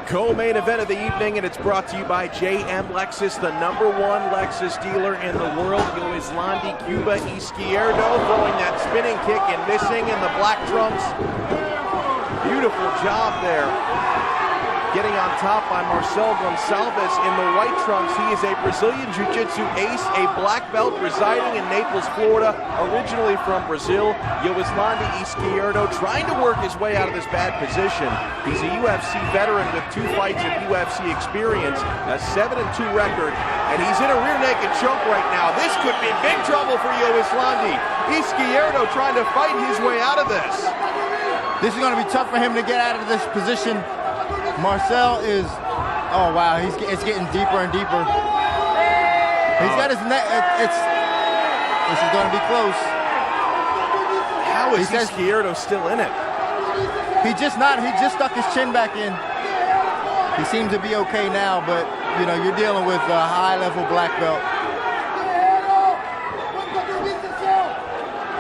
Co-main event of the evening, and it's brought to you by JM Lexus, the #1 Lexus dealer in the world. Yoislandy, Cuba, Izquierdo throwing that spinning kick and missing in the black trunks. Beautiful job there. Getting on top by Marcel Goncalves in the white trunks. He is a Brazilian Jiu-Jitsu ace, a black belt residing in Naples, Florida, originally from Brazil. Yoislandy Izquierdo trying to work his way out of this bad position. He's a UFC veteran with 2 fights of UFC experience, a 7-2 record, and he's in a rear naked choke right now. This could be big trouble for Yoislandy. Izquierdo trying to fight his way out of this. This is going to be tough for him to get out of this position. Marcel is, oh wow, it's getting deeper and deeper. He's got his neck, this is going to be close. How is Izquierdo still in it? He just stuck his chin back in. He seems to be okay now, but you know, you're dealing with a high-level black belt.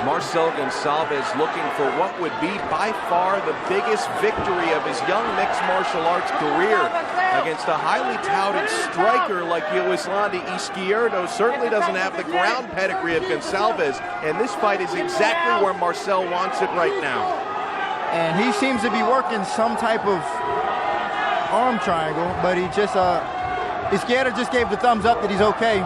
Marcel Goncalves looking for what would be by far the biggest victory of his young mixed martial arts career against a highly touted striker like Yoislandy. Izquierdo certainly doesn't have the ground pedigree of Goncalves, and this fight is exactly where Marcel wants it right now. And he seems to be working some type of arm triangle, but he just, Izquierdo just gave the thumbs up that he's okay.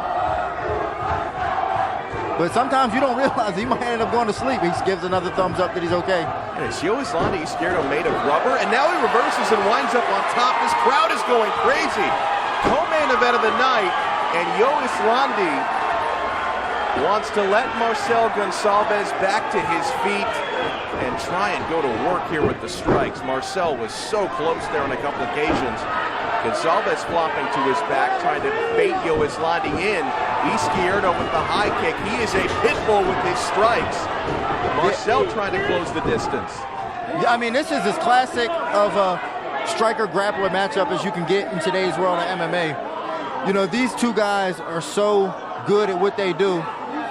But sometimes you don't realize he might end up going to sleep. He gives another thumbs up that he's okay. And it's Yoislandy Izquierdo made of rubber, and now he reverses and winds up on top. This crowd is going crazy. Co-main event of the night, and Yoislandy wants to let Marcel Goncalves back to his feet and try and go to work here with the strikes. Marcel was so close there on a couple occasions. Goncalves flopping to his back, trying to bait Yoislandy in. Izquierdo with the high kick. He is a pit bull with his strikes. Marcel trying to close the distance. Yeah, I mean, this is as classic of a striker-grappler matchup as you can get in today's world of MMA. You know, these two guys are so good at what they do.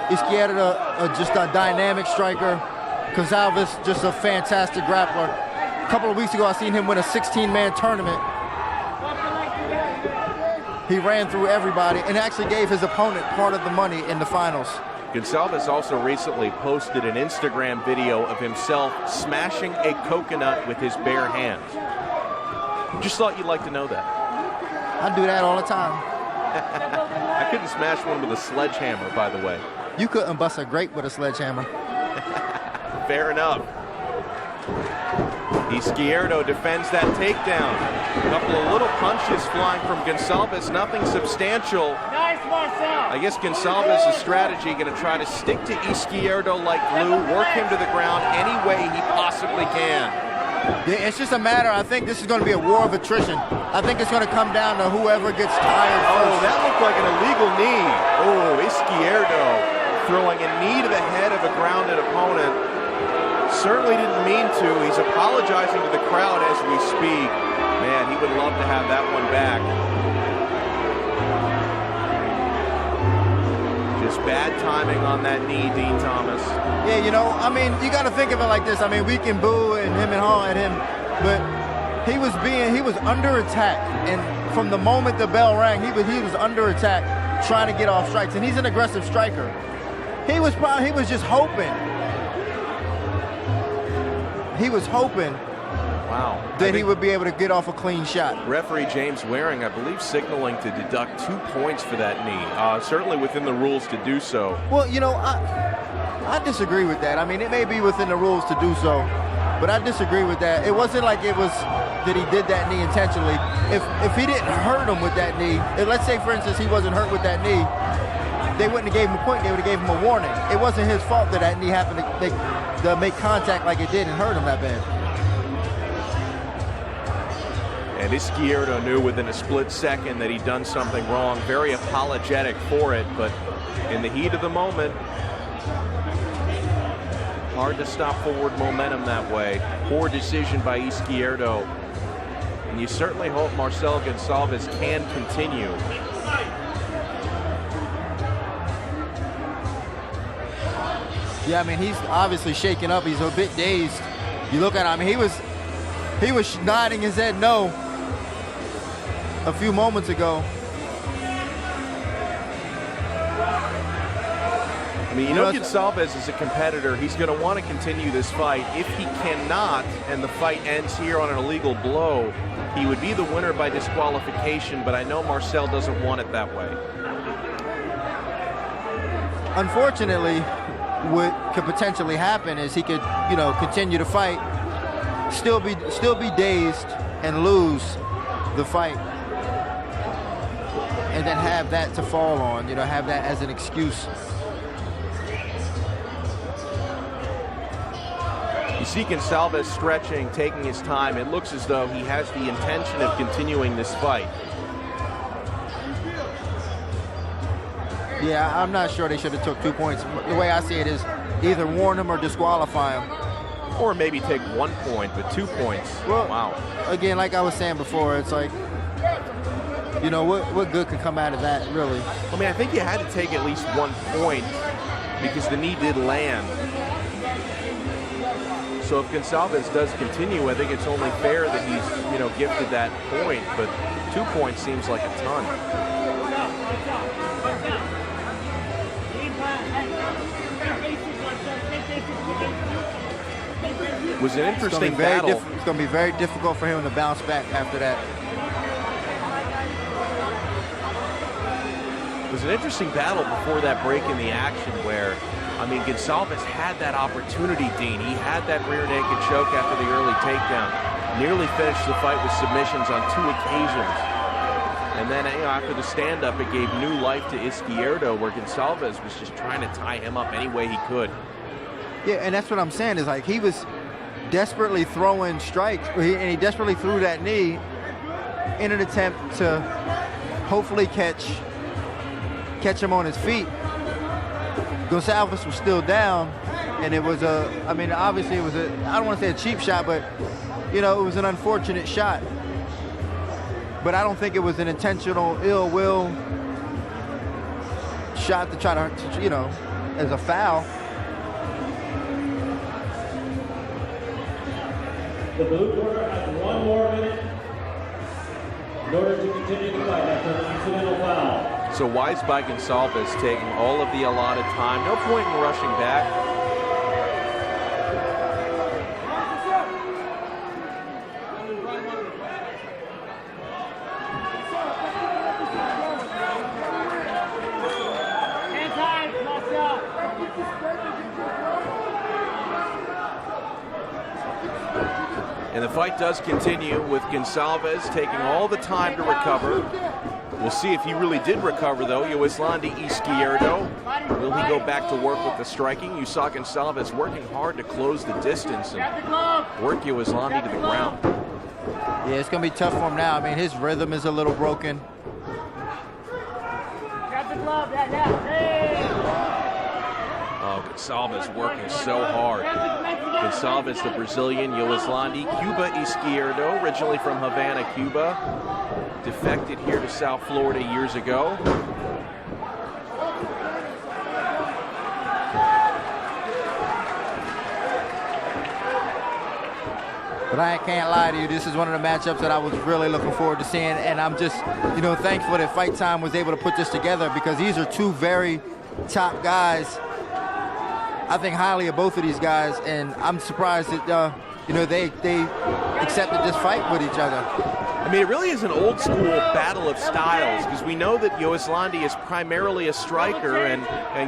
Izquierdo, just a dynamic striker. Goncalves, just a fantastic grappler. A couple of weeks ago, I seen him win a 16-man tournament. He ran through everybody and actually gave his opponent part of the money in the finals. Goncalves also recently posted an Instagram video of himself smashing a coconut with his bare hands. Just thought you'd like to know that. I do that all the time. I couldn't smash one with a sledgehammer, by the way. You couldn't bust a grape with a sledgehammer. Fair enough. Izquierdo defends that takedown. A couple of little punches flying from Goncalves, nothing substantial. Nice, Marcel. I guess Goncalves' strategy going to try to stick to Izquierdo like glue, work him to the ground any way he possibly can. Yeah, it's just a matter, I think this is going to be a war of attrition. I think it's going to come down to whoever gets tired first. Oh, that looked like an illegal knee. Oh, Izquierdo throwing a knee to the head of a grounded opponent. Certainly didn't mean to. He's apologizing to the crowd as we speak. Man, he would love to have that one back. Just bad timing on that knee, Dean Thomas. Yeah, you know, I mean, you got to think of it like this. I mean, we can boo and him and haw at him, but he was under attack. And from the moment the bell rang, he was under attack, trying to get off strikes. And he's an aggressive striker. He was just hoping. He was hoping that he would be able to get off a clean shot. Referee James Waring, I believe, signaling to deduct 2 points for that knee. Certainly within the rules to do so. Well, you know, I disagree with that. I mean, it may be within the rules to do so, but I disagree with that. It wasn't like it was that he did that knee intentionally. If he didn't hurt him with that knee, let's say, for instance, he wasn't hurt with that knee, they wouldn't have gave him a point. They would have gave him a warning. It wasn't his fault that that knee happened to make contact like it did and hurt him that bad. And Izquierdo knew within a split second that he'd done something wrong. Very apologetic for it, but in the heat of the moment, hard to stop forward momentum that way. Poor decision by Izquierdo. And you certainly hope Marcel Goncalves can continue. Yeah, I mean, he's obviously shaken up. He's a bit dazed. You look at him, I mean, he was nodding his head no. a few moments ago. I mean, you know Goncalves is a competitor. He's going to want to continue this fight. If he cannot, and the fight ends here on an illegal blow, he would be the winner by disqualification, but I know Marcel doesn't want it that way. Unfortunately, what could potentially happen is he could, you know, continue to fight, still be dazed and lose the fight, and then have that to fall on, you know, have that as an excuse. You see Goncalves stretching, taking his time. It looks as though he has the intention of continuing this fight. Yeah, I'm not sure they should have took 2 points. The way I see it is either warn him or disqualify him. Or maybe take 1 point, but 2 points. Well, wow. Again, like I was saying before, it's like, you know, what good could come out of that, really? I mean, I think you had to take at least 1 point because the knee did land. So if Goncalves does continue, I think it's only fair that he's, you know, gifted that point, but 2 points seems like a ton. It was an interesting battle. It's going to be very difficult for him to bounce back after that. It was an interesting battle before that break in the action where, I mean, Goncalves had that opportunity, Dean. He had that rear naked choke after the early takedown. Nearly finished the fight with submissions on 2 occasions. And then, you know, after the stand-up, it gave new life to Izquierdo, where Goncalves was just trying to tie him up any way he could. Yeah, and that's what I'm saying is, like, he was desperately throwing strikes, and he desperately threw that knee in an attempt to hopefully catch him on his feet. Goncalves was still down, and it was I mean, obviously it was I don't want to say a cheap shot, but, you know, it was an unfortunate shot. But I don't think it was an intentional ill will shot to try to, you know, as a foul. The blue corner has 1 more minute in order to continue the fight after an accidental foul. So wise by Goncalves, taking all of the allotted time. No point in rushing back. And the fight does continue with Goncalves taking all the time to recover. We'll see if he really did recover, though. Yoislandy, Izquierdo. Will he go back to work with the striking? You saw Goncalves working hard to close the distance and work Yoislandy to the ground. Yeah, it's going to be tough for him now. I mean, his rhythm is a little broken. Oh, Goncalves working so hard. Goncalves, the Brazilian, Yoislandy, Cuba, Izquierdo, originally from Havana, Cuba. Defected here to South Florida years ago. But I can't lie to you, this is one of the matchups that I was really looking forward to seeing, and I'm just, you know, thankful that Fight Time was able to put this together, because these are 2 very top guys. I think highly of both of these guys, and I'm surprised that, you know, they accepted this fight with each other. I mean, it really is an old school battle of styles, because we know that Yoislandy is primarily a striker and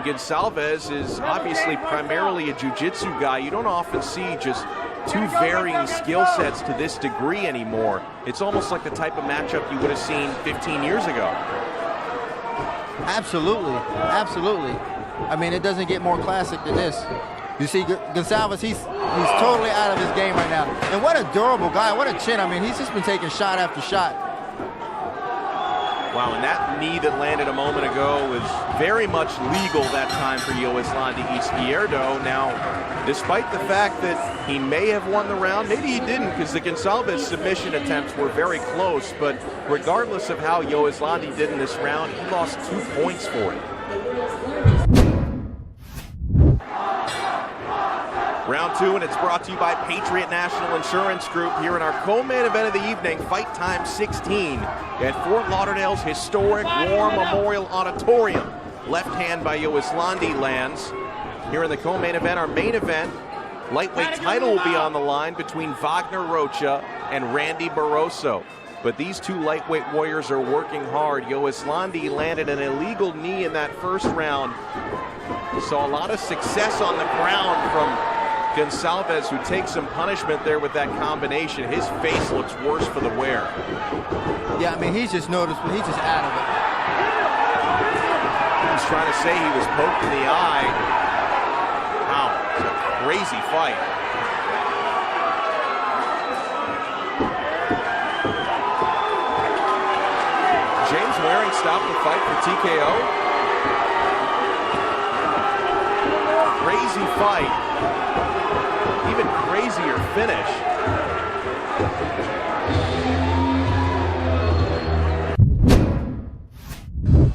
Goncalves is obviously primarily a jiu-jitsu guy. You don't often see just 2 varying skill sets to this degree anymore. It's almost like the type of matchup you would have seen 15 years ago. Absolutely, absolutely. I mean, it doesn't get more classic than this. You see, Goncalves, he's totally out of his game right now. And what a durable guy, what a chin. I mean, he's just been taking shot after shot. Wow, and that knee that landed a moment ago was very much legal that time for Yoislandy Izquierdo. Now, despite the fact that he may have won the round, maybe he didn't, because the Goncalves submission attempts were very close, but regardless of how Yoislandy did in this round, he lost 2 points for it. Round 2, and it's brought to you by Patriot National Insurance Group here in our co-main event of the evening, Fight Time 16 at Fort Lauderdale's historic War Memorial Auditorium. Left hand by Yoislandy lands. Here in the co-main event, our main event, lightweight title will be on the line between Wagner Rocha and Randy Barroso. But these two lightweight warriors are working hard. Yoislandy landed an illegal knee in that first round. Saw a lot of success on the ground from Goncalves, who takes some punishment there with that combination. His face looks worse for the wear. Yeah, I mean, he's just noticed, but he's just out of it. He's trying to say he was poked in the eye. Wow, it's a crazy fight. James Waring stopped the fight for TKO. Crazy fight. Even crazier finish.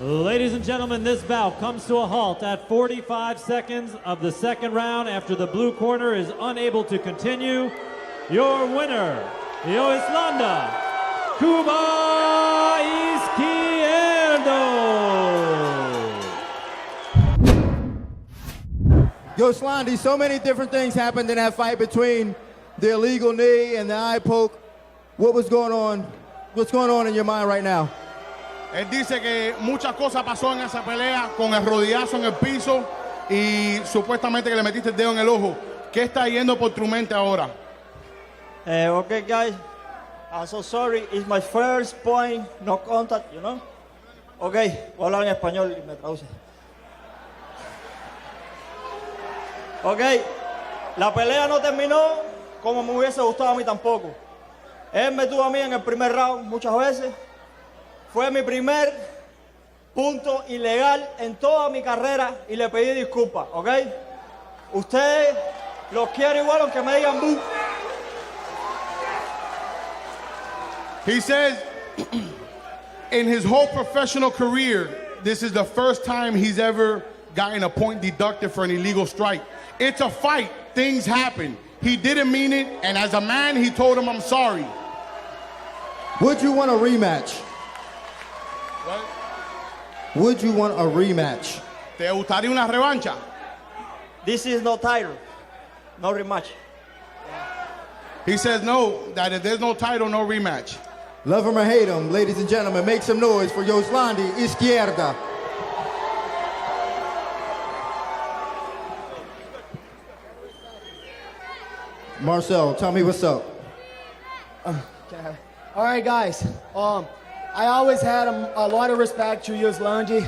Ladies and gentlemen, this bout comes to a halt at 45 seconds of the second round after the blue corner is unable to continue. Your winner, Yoislandy, Cuba Izquierdo. Yoislandy, so many different things happened in that fight between the illegal knee and the eye poke. What was going on? What's going on in your mind right now? Él dice que muchas cosas pasó en esa pelea con el rodillazo en el piso y supuestamente que le metiste el dedo en el ojo. ¿Qué está yendo por tu mente ahora? Okay, guys. I'm so sorry. It's my first point, no contact, you know? Okay, voy a hablar en español y me traduce. Ok, la pelea no terminó como me hubiese gustado a mí tampoco. Él me tuvo a mí en el primer round muchas veces. Fue mi primer punto ilegal en toda mi carrera y le pedí disculpas, ¿ok? Ustedes los quiero igual aunque me digan boo. He says, in his whole professional career, this is the first time he's ever gotten a point deducted for an illegal strike. It's a fight. Things happen. He didn't mean it, and as a man, he told him, I'm sorry. Would you want a rematch? What? Would you want a rematch? ¿Te gustaría una revancha? This is no title, no rematch. He says no, that if there's no title, no rematch. Love him or hate him, ladies and gentlemen, make some noise for Yoislandy Izquierdo. Marcel, tell me what's up. All right, guys. I always had a lot of respect to Yoislandy.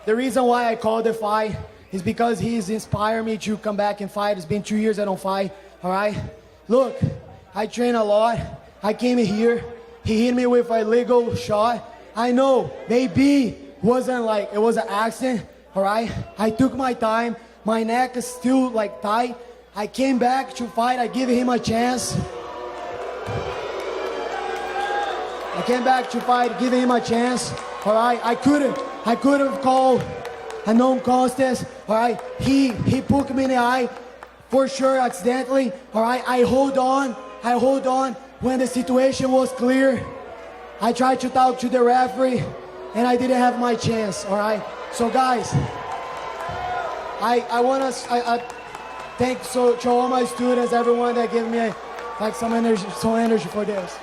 The reason why I called the fight is because he's inspired me to come back and fight. It's been 2 years I don't fight. All right. Look, I train a lot. I came here. He hit me with a illegal shot. I know maybe wasn't like it was an accident. All right. I took my time. My neck is still like tight. I came back to fight. I give him a chance. I came back to fight, giving him a chance. All right, I could have called a non-contest. All right, he poked me in the eye, for sure, accidentally. All right, I hold on. When the situation was clear, I tried to talk to the referee, and I didn't have my chance. All right, so guys, I want to thank to all my students, everyone that gave me some energy for this.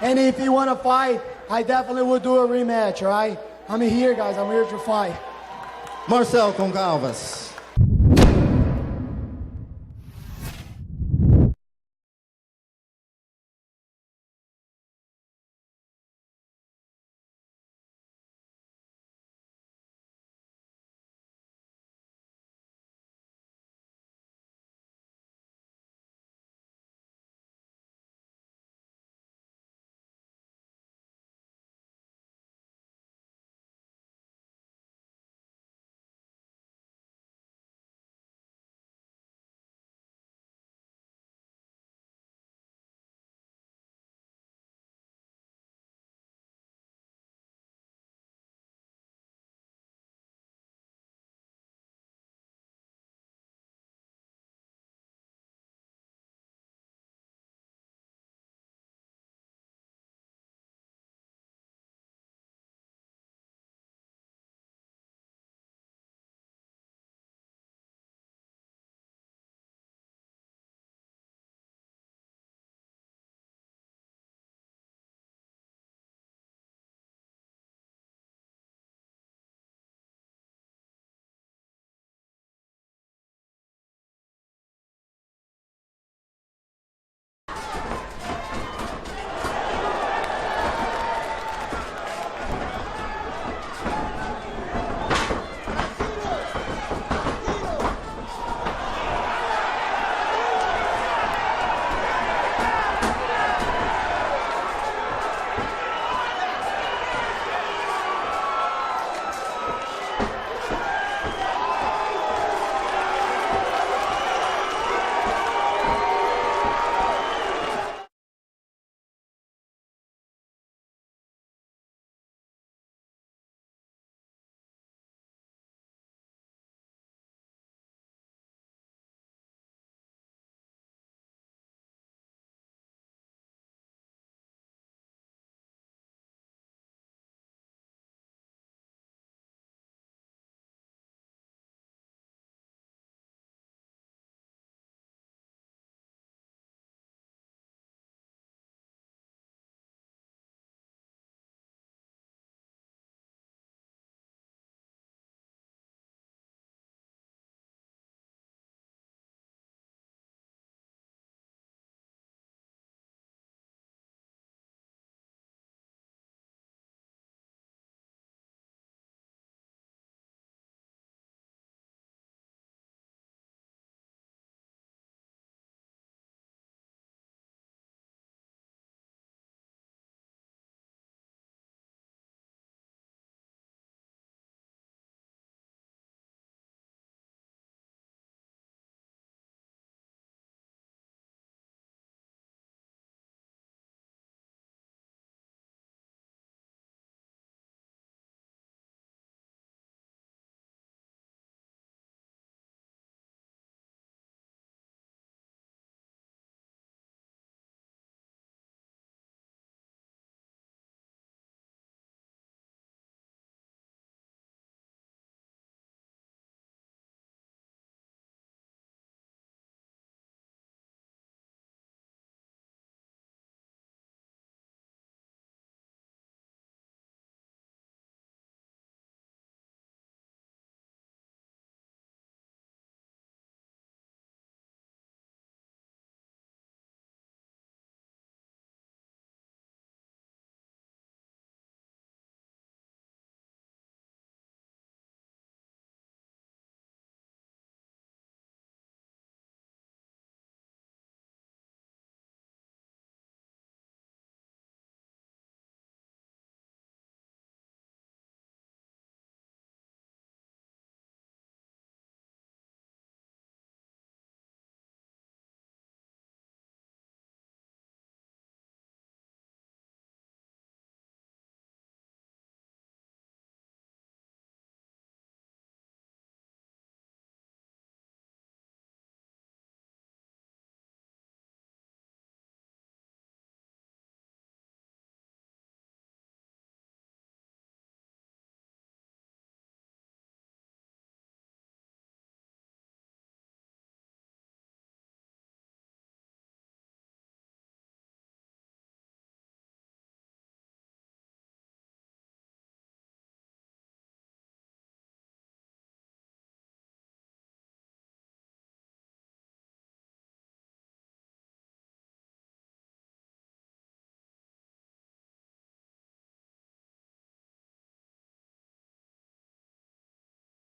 And if you want to fight, I definitely will do a rematch, all right? I'm here, guys. I'm here to fight. Marcel Goncalves.